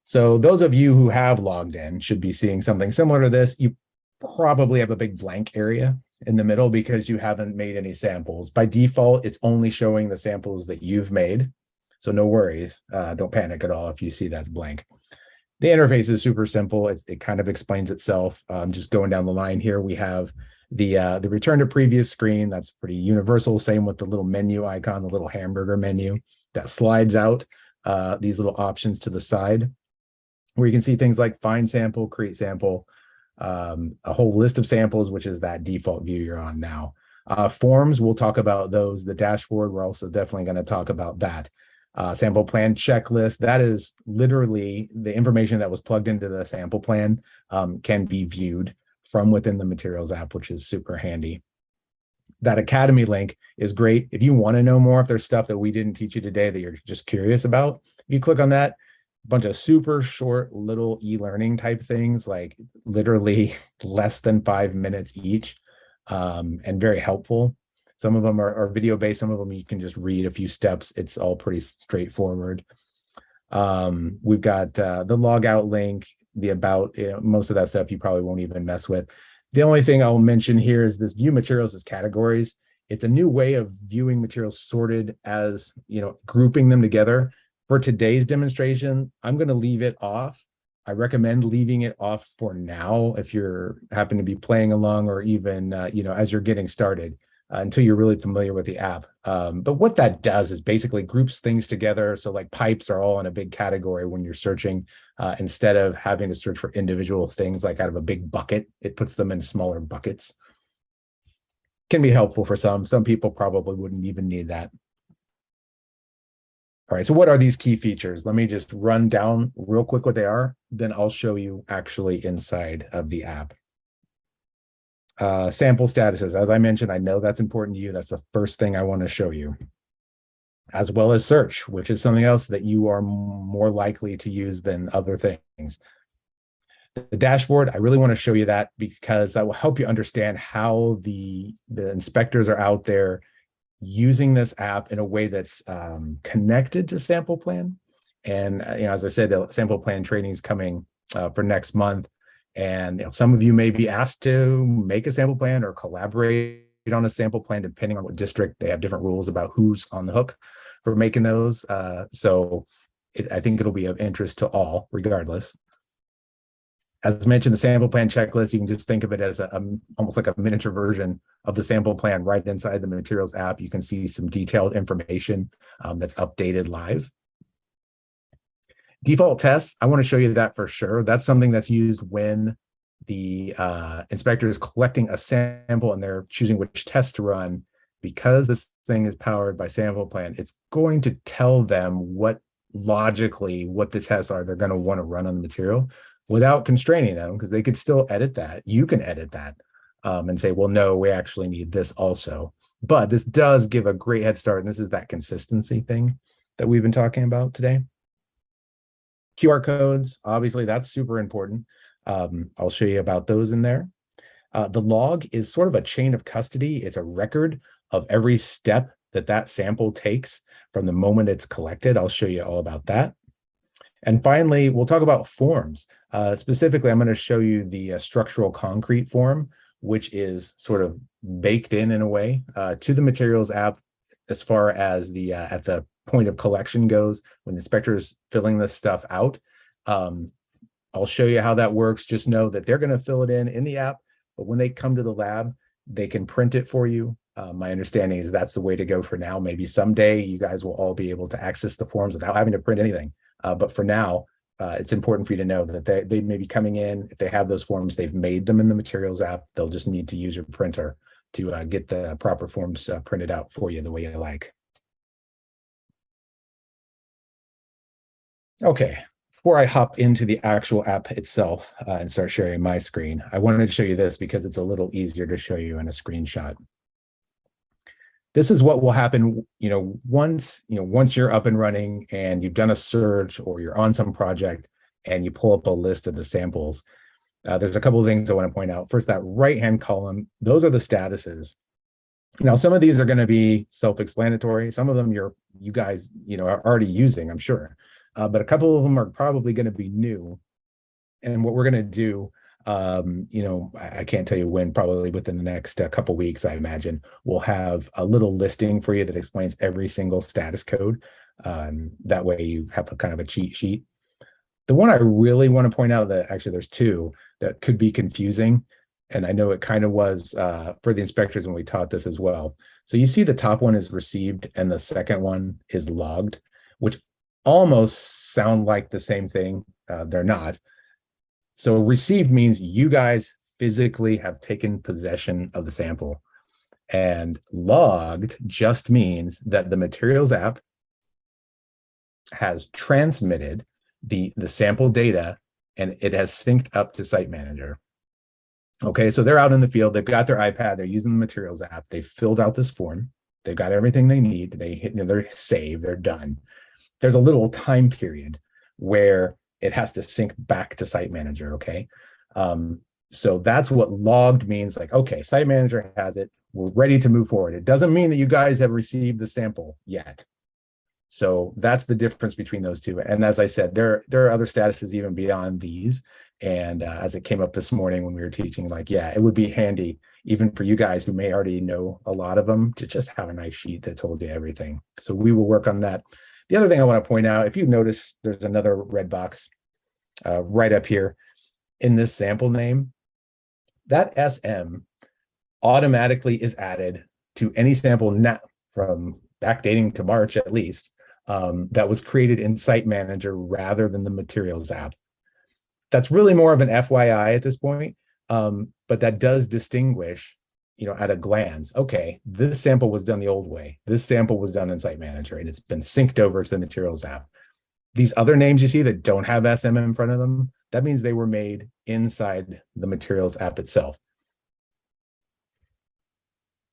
So those of you who have logged in should be seeing something similar to this. You probably have a big blank area in the middle because you haven't made any samples. By default, it's only showing the samples that you've made. So no worries. Don't panic at all if you see that's blank. The interface is super simple. It kind of explains itself. Just going down the line here, we have the return to previous screen. That's pretty universal. Same with the little menu icon, the little hamburger menu that slides out these little options to the side, where you can see things like find sample, create sample, a whole list of samples, which is that default view you're on now. Forms, we'll talk about those. The dashboard, we're also definitely going to talk about that. Sample plan checklist, that is literally the information that was plugged into the sample plan can be viewed from within the materials app, which is super handy. That Academy link is great. If you want to know more, if there's stuff that we didn't teach you today that you're just curious about, if you click on that, a bunch of super short little e-learning type things, like literally less than 5 minutes each, and very helpful. Some of them are video based. Some of them you can just read a few steps. It's all pretty straightforward. We've got the log out link, the about, most of that stuff you probably won't even mess with. The only thing I'll mention here is this view materials as categories. It's a new way of viewing materials sorted as, grouping them together. For today's demonstration, I'm going to leave it off. I recommend leaving it off for now if you're happen to be playing along, or even, as you're getting started. Until you're really familiar with the app. But what that does is basically groups things together. So like pipes are all in a big category when you're searching, instead of having to search for individual things like out of a big bucket, it puts them in smaller buckets. Can be helpful for some. Some people probably wouldn't even need that. All right, so what are these key features? Let me just run down real quick what they are, then I'll show you actually inside of the app. Sample statuses, as I mentioned, I know that's important to you. That's the first thing I want to show you, as well as search, which is something else that you are more likely to use than other things. The dashboard, I really want to show you that because that will help you understand how the inspectors are out there using this app in a way that's connected to sample plan. And as I said, the sample plan training is coming for next month. And some of you may be asked to make a sample plan or collaborate on a sample plan, depending on what district. They have different rules about who's on the hook for making those. I think it'll be of interest to all, regardless. As mentioned, the sample plan checklist, you can just think of it as almost like a miniature version of the sample plan right inside the materials app. You can see some detailed information that's updated live. Default tests, I want to show you that for sure. That's something that's used when the inspector is collecting a sample and they're choosing which test to run. Because this thing is powered by sample plan, it's going to tell them what the tests are they're going to want to run on the material without constraining them, because they could still edit that. You can edit that and say, well, no, we actually need this also. But this does give a great head start. And this is that consistency thing that we've been talking about today. QR codes, obviously, that's super important. I'll show you about those in there. The log is sort of a chain of custody. It's a record of every step that sample takes from the moment it's collected. I'll show you all about that. And finally, we'll talk about forms. Specifically, I'm going to show you the structural concrete form, which is sort of baked in a way to the materials app as far as the at the point of collection goes. When the inspector is filling this stuff out, I'll show you how that works. Just know that they're going to fill it in the app, but when they come to the lab, they can print it for you. My understanding is that's the way to go for now. Maybe someday you guys will all be able to access the forms without having to print anything. But for now, it's important for you to know that they may be coming in. If they have those forms, they've made them in the materials app. They'll just need to use your printer to get the proper forms printed out for you the way you like. Okay, before I hop into the actual app itself and start sharing my screen, I wanted to show you this because it's a little easier to show you in a screenshot. This is what will happen, once you're up and running and you've done a search or you're on some project and you pull up a list of the samples. There's a couple of things I want to point out. First, that right-hand column, those are the statuses. Now, some of these are going to be self-explanatory. Some of them you guys are already using, I'm sure. but a couple of them are probably going to be new. And what we're going to do, I can't tell you when, probably within the next couple weeks, I imagine, we'll have a little listing for you that explains every single status code. That way you have a kind of a cheat sheet. The one I really want to point out, that actually there's two that could be confusing. And I know it kind of was for the inspectors when we taught this as well. So you see the top one is received and the second one is logged, which almost sound like the same thing. They're not. So received means you guys physically have taken possession of the sample. And logged just means that the materials app has transmitted the sample data and it has synced up to Site Manager. Okay, so they're out in the field, they've got their iPad, they're using the materials app, they filled out this form, they've got everything they need, they're saved, they're done. There's a little time period where it has to sync back to Site Manager, okay? So that's what logged means, like, okay, Site Manager has it, we're ready to move forward. It doesn't mean that you guys have received the sample yet. So that's the difference between those two. And as I said, there are other statuses even beyond these. And as it came up this morning when we were teaching, like, yeah, it would be handy even for you guys who may already know a lot of them to just have a nice sheet that told you everything. So we will work on that. The other thing I want to point out, if you notice, there's another red box right up here in this sample name. That SM automatically is added to any sample now from backdating to March at least, that was created in Site Manager rather than the materials app. That's really more of an FYI at this point, but that does distinguish, at a glance, okay, this sample was done the old way. This sample was done in Site Manager and it's been synced over to the materials app. These other names you see that don't have SM in front of them, that means they were made inside the materials app itself.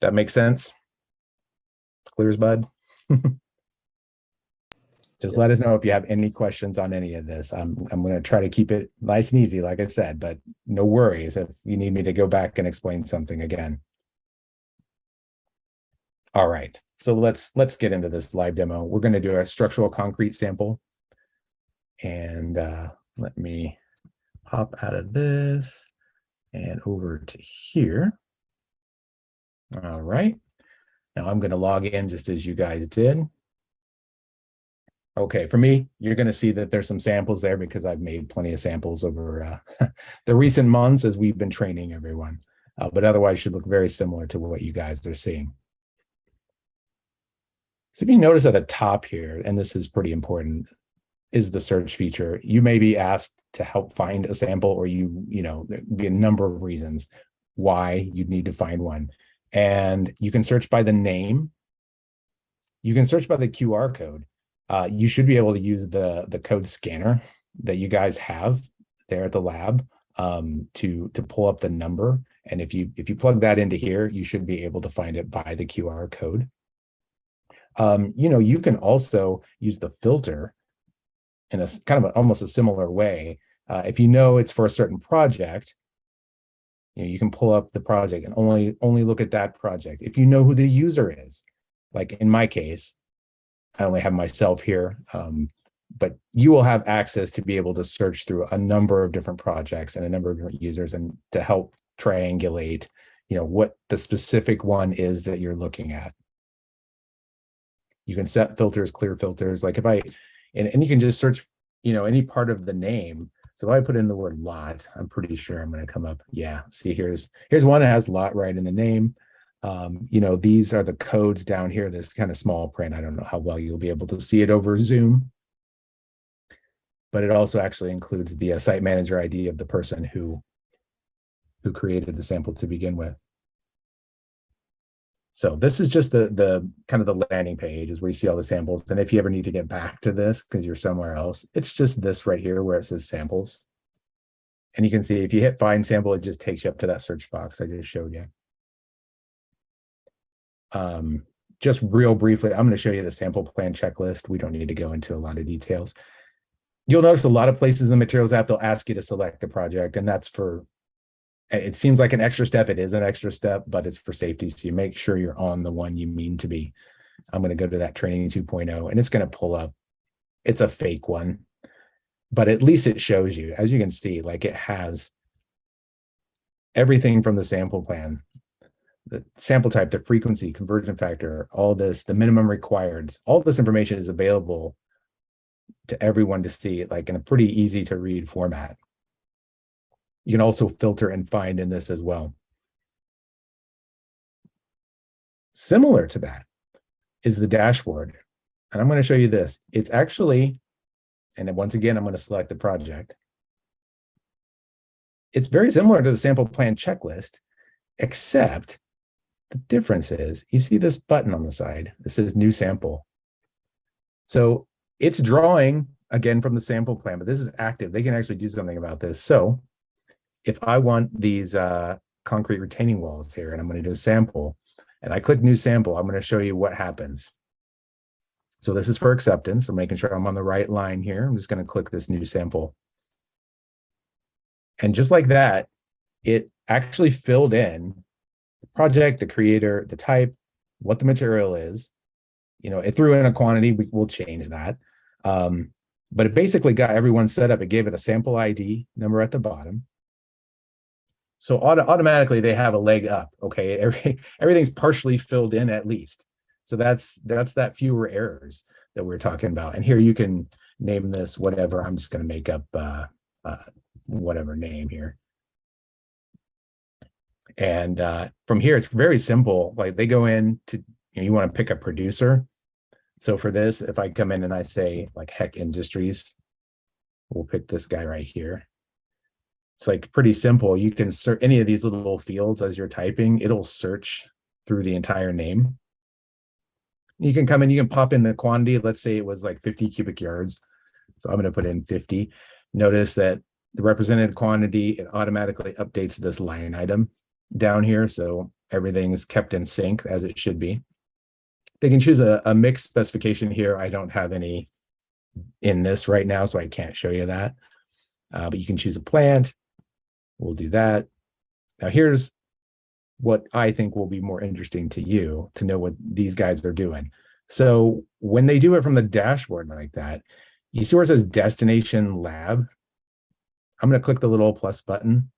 That makes sense? Clear as bud? Just let us know if you have any questions on any of this. I'm going to try to keep it nice and easy, like I said, but no worries if you need me to go back and explain something again. All right, so let's get into this live demo. We're going to do a structural concrete sample. And let me hop out of this and over to here. All right, now I'm going to log in just as you guys did. Okay, for me, you're going to see that there's some samples there because I've made plenty of samples over the recent months as we've been training everyone. But otherwise should look very similar to what you guys are seeing. So if you notice at the top here, and this is pretty important, is the search feature. You may be asked to help find a sample, or there'd be a number of reasons why you'd need to find one. And you can search by the name. You can search by the QR code. You should be able to use the code scanner that you guys have there at the lab to pull up the number. And if you plug that into here, you should be able to find it by the QR code. You can also use the filter in a kind of almost a similar way. If you know it's for a certain project, you can pull up the project and only look at that project. If you know who the user is, like in my case, I only have myself here, but you will have access to be able to search through a number of different projects and a number of different users, and to help triangulate, what the specific one is that you're looking at. You can set filters, clear filters, like and you can just search, any part of the name. So if I put in the word lot, I'm pretty sure I'm going to come up. Yeah, see, here's one that has lot right in the name. These are the codes down here, this kind of small print. I don't know how well you'll be able to see it over Zoom, but it also actually includes the Site Manager ID of the person who created the sample to begin with. So this is just the kind of the landing page is where you see all the samples. And if you ever need to get back to this because you're somewhere else, it's just this right here where it says samples. And you can see if you hit find sample, it just takes you up to that search box I just showed you. Just real briefly, I'm going to show you the sample plan checklist. We don't need to go into a lot of details. You'll notice a lot of places in the materials app, they'll ask you to select a project, and that's it seems like an extra step. It is an extra step, but it's for safety. So you make sure you're on the one you mean to be. I'm going to go to that training 2.0, and it's going to pull up it's a fake one, but at least it shows you, as you can see, like it has everything from the sample plan, the sample type, the frequency, conversion factor, all this, the minimum required, all this information is available to everyone to see, like in a pretty easy to read format. You can also filter and find in this as well. Similar to that is the dashboard. And I'm going to show you this. It's actually, and then once again, I'm going to select the project. It's very similar to the sample plan checklist, except the difference is you see this button on the side. This says new sample. So it's drawing again from the sample plan, but this is active. They can actually do something about this. So if I want these concrete retaining walls here, and I'm going to do a sample, and I click new sample, I'm going to show you what happens. So this is for acceptance. I'm making sure I'm on the right line here. I'm just going to click this new sample. And just like that, it actually filled in the project, the creator, the type, what the material is. You know, it threw in a quantity. We'll change that. But it basically got everyone set up. It gave it a sample ID number at the bottom. So automatically they have a leg up. Okay, everything's partially filled in at least. So that's that fewer errors that we're talking about. And here you can name this whatever. I'm just going to make up whatever name here. And from here, it's very simple. Like they go in to, you want to pick a producer. So for this, if I come in and I say like Heck Industries, we'll pick this guy right here. It's like pretty simple. You can search any of these little fields as you're typing. It'll search through the entire name. You can come in, you can pop in the quantity. Let's say it was like 50 cubic yards. So I'm going to put in 50. Notice that the represented quantity, it automatically updates this line item down here. So everything's kept in sync as it should be. They can choose a mixed specification here. I don't have any in this right now, so I can't show you that. But you can choose a plant. We'll do that. Now here's what I think will be more interesting to you to know what these guys are doing. So when they do it from the dashboard like that, you see where it says destination lab. I'm going to click the little plus button.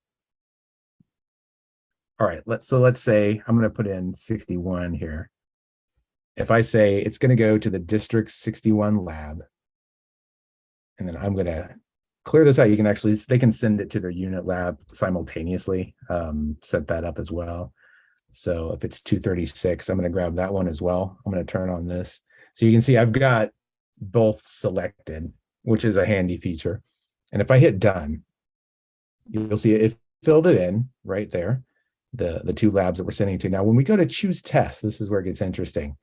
All right, let's say I'm going to put in 61 here. If I say it's going to go to the District 61 lab, and then I'm going to clear this out, you can actually, they can send it to their unit lab simultaneously, set that up as well. So if it's 236, I'm going to grab that one as well. I'm going to turn on this. So you can see I've got both selected, which is a handy feature. And if I hit done, you'll see it filled it in right there, the two labs that we're sending to. Now, when we go to choose test, this is where it gets interesting.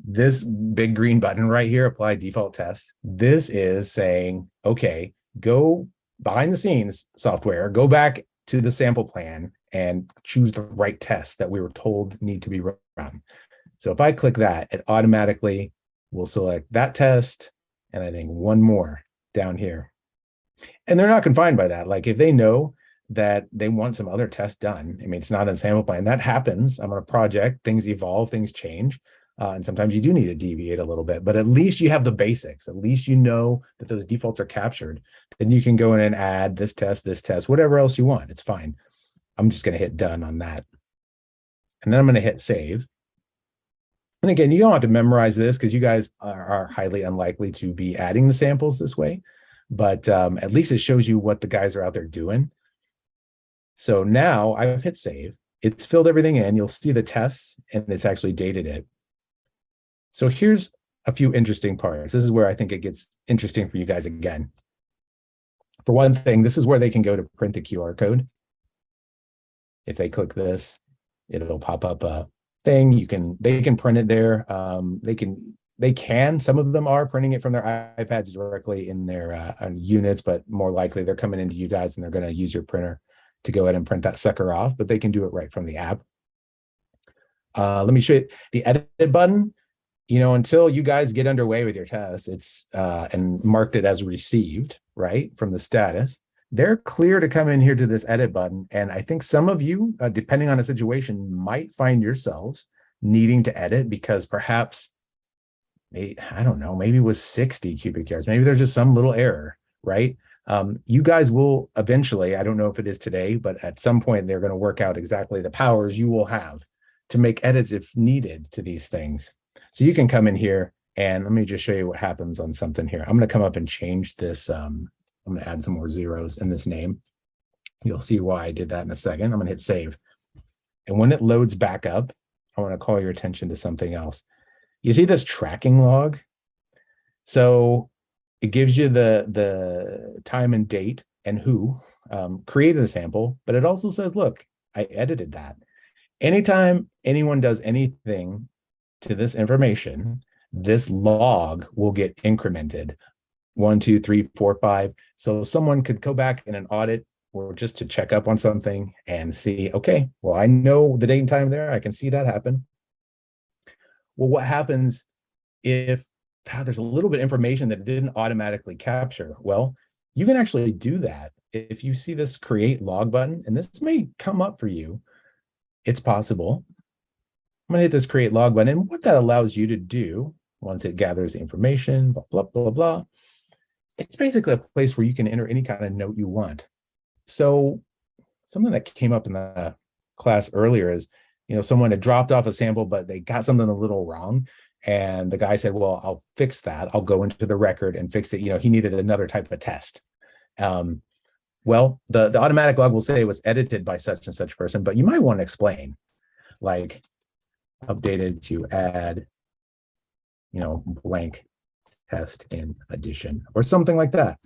This big green button right here, apply default test. This is saying, okay, go behind the scenes software, go back to the sample plan and choose the right tests that we were told need to be run. So if I click that, it automatically will select that test and I think one more down here. And they're not confined by that. Like if they know that they want some other test done, I mean, it's not in sample plan. That happens. I'm on a project, things evolve, things change. And sometimes you do need to deviate a little bit, but at least you have the basics. At least you know that those defaults are captured. Then you can go in and add this test, whatever else you want. It's fine. I'm just going to hit done on that. And then I'm going to hit save. And again, you don't have to memorize this because you guys are highly unlikely to be adding the samples this way. But at least it shows you what the guys are out there doing. So now I've hit save. It's filled everything in. You'll see the tests and it's actually dated it. So here's a few interesting parts. This is where I think it gets interesting for you guys again. For one thing, this is where they can go to print the QR code. If they click this, it'll pop up a thing. They can print it there. Some of them are printing it from their iPads directly in their units, but more likely they're coming into you guys and they're going to use your printer to go ahead and print that sucker off, but they can do it right from the app. Let me show you the edit button. You know, until you guys get underway with your tests, it's and marked it as received, right, from the status, they're clear to come in here to this edit button. And I think some of you, depending on the situation, might find yourselves needing to edit because perhaps I don't know, maybe it was 60 cubic yards. Maybe there's just some little error, right? You guys will eventually, I don't know if it is today, but at some point they're going to work out exactly the powers you will have to make edits if needed to these things. So you can come in here and let me just show you what happens on something here. I'm going to come up and change this. I'm going to add some more zeros in this name. You'll see why I did that in a second. I'm going to hit save. And when it loads back up, I want to call your attention to something else. You see this tracking log? So it gives you the time and date and who created the sample, but it also says, look, I edited that. Anytime anyone does anything to this information, this log will get incremented. 1, 2, 3, 4, 5. So someone could go back in an audit or just to check up on something and see, okay, well, I know the date and time there. I can see that happen. Well, what happens if there's a little bit of information that it didn't automatically capture? Well, you can actually do that. If you see this create log button, and this may come up for you, it's possible. I'm gonna hit this create log button, and what that allows you to do once it gathers the information, blah, blah, blah, blah, it's basically a place where you can enter any kind of note you want. So something that came up in the class earlier is, someone had dropped off a sample, but they got something a little wrong. And the guy said, well, I'll fix that. I'll go into the record and fix it. He needed another type of test. Well, the automatic log will say it was edited by such and such person, but you might want to explain, like updated to add, blank test in addition or something like that.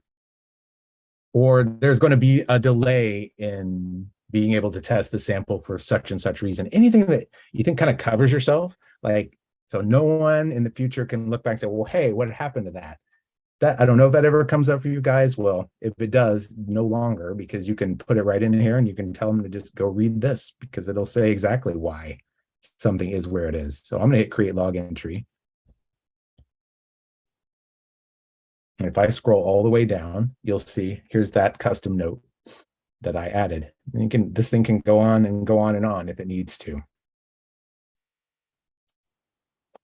Or there's going to be a delay in being able to test the sample for such and such reason. Anything that you think kind of covers yourself, like, so no one in the future can look back and say, well, hey, what happened to that? That I don't know if that ever comes up for you guys. Well, if it does, no longer, because you can put it right in here and you can tell them to just go read this because it'll say exactly why something is where it is. So I'm going to hit create log entry. And if I scroll all the way down, you'll see here's that custom note that I added. And this thing can go on and go on and on if it needs to.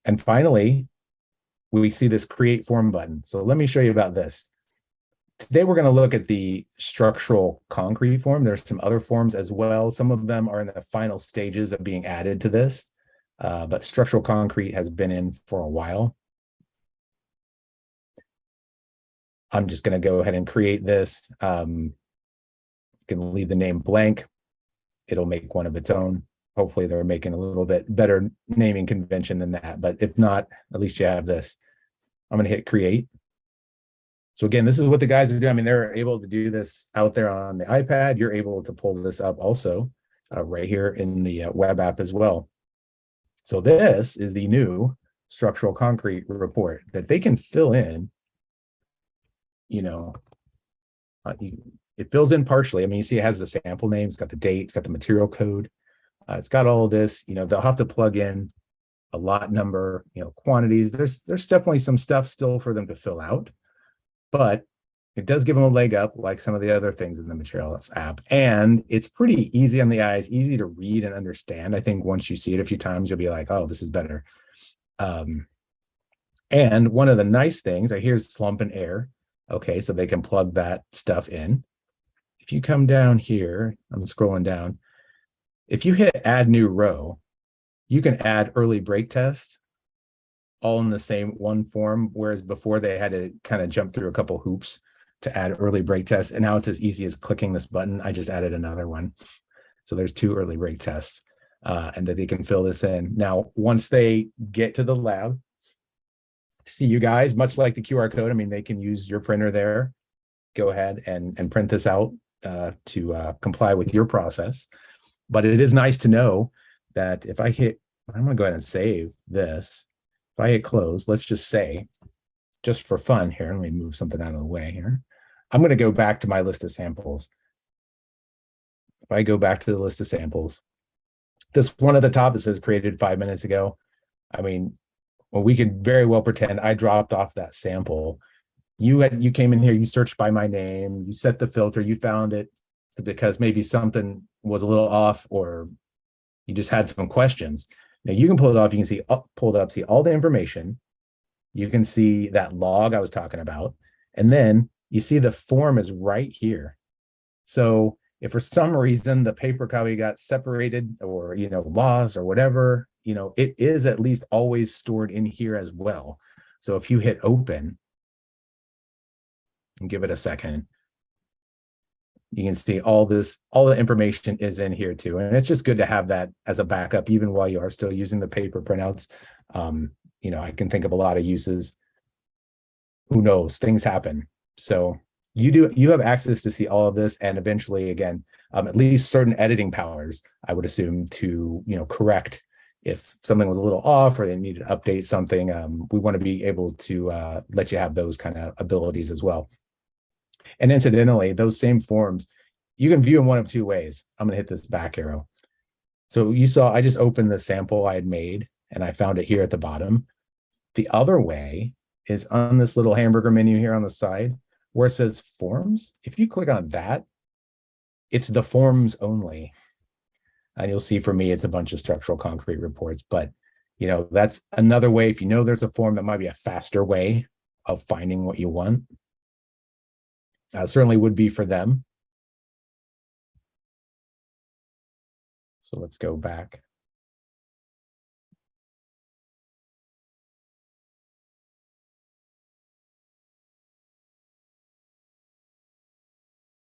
And finally, we see this create form button. So let me show you about this. Today, we're going to look at the structural concrete form. There's some other forms as well. Some of them are in the final stages of being added to this, but structural concrete has been in for a while. I'm just going to go ahead and create this. You can leave the name blank. It'll make one of its own. Hopefully they're making a little bit better naming convention than that, but if not, at least you have this. I'm going to hit create. So again, this is what the guys are doing. I mean, they're able to do this out there on the iPad. You're able to pull this up also right here in the web app as well. So this is the new structural concrete report that they can fill in. It fills in partially. I mean, you see it has the sample name, it's got the date, it's got the material code. It's got all of this. They'll have to plug in a lot number, quantities. There's definitely some stuff still for them to fill out, but it does give them a leg up like some of the other things in the materials app. And it's pretty easy on the eyes, easy to read and understand. I think once you see it a few times, you'll be like, oh, this is better. And one of the nice things, here's slump and air. Okay, so they can plug that stuff in. If you come down here, I'm scrolling down. If you hit add new row, you can add early break test all in the same one form, whereas before they had to kind of jump through a couple hoops to add early break tests. And now it's as easy as clicking this button. I just added another one. So there's 2 early break tests and that they can fill this in. Now, once they get to the lab, see you guys, much like the QR code, I mean, they can use your printer there. Go ahead and print this out to comply with your process. But it is nice to know that if I hit, I'm going to go ahead and save this. If I hit close, let's just say, just for fun here, let me move something out of the way here. I'm going to go back to my list of samples. If I go back to the list of samples, this one at the top, it says created 5 minutes ago. I mean, well, we could very well pretend I dropped off that sample. You came in here, you searched by my name, you set the filter, you found it because maybe something was a little off or you just had some questions. Now you can pull it off, you can see pull it up, see all the information. You can see that log I was talking about. And then you see the form is right here. So if for some reason the paper copy got separated or, lost or whatever, it is at least always stored in here as well. So if you hit open and give it a second, you can see all the information is in here too. And it's just good to have that as a backup, even while you are still using the paper printouts. I can think of a lot of uses. Who knows? Things happen. So you have access to see all of this, and eventually, again, at least certain editing powers, I would assume, to correct if something was a little off or they needed to update something. We want to be able to let you have those kind of abilities as well. And incidentally, those same forms, you can view in one of two ways. I'm going to hit this back arrow. So you saw I just opened the sample I had made, and I found it here at the bottom. The other way is on this little hamburger menu here on the side where it says forms. If you click on that, it's the forms only. And you'll see for me, it's a bunch of structural concrete reports. But, that's another way. If there's a form, that might be a faster way of finding what you want. Certainly would be for them. So let's go back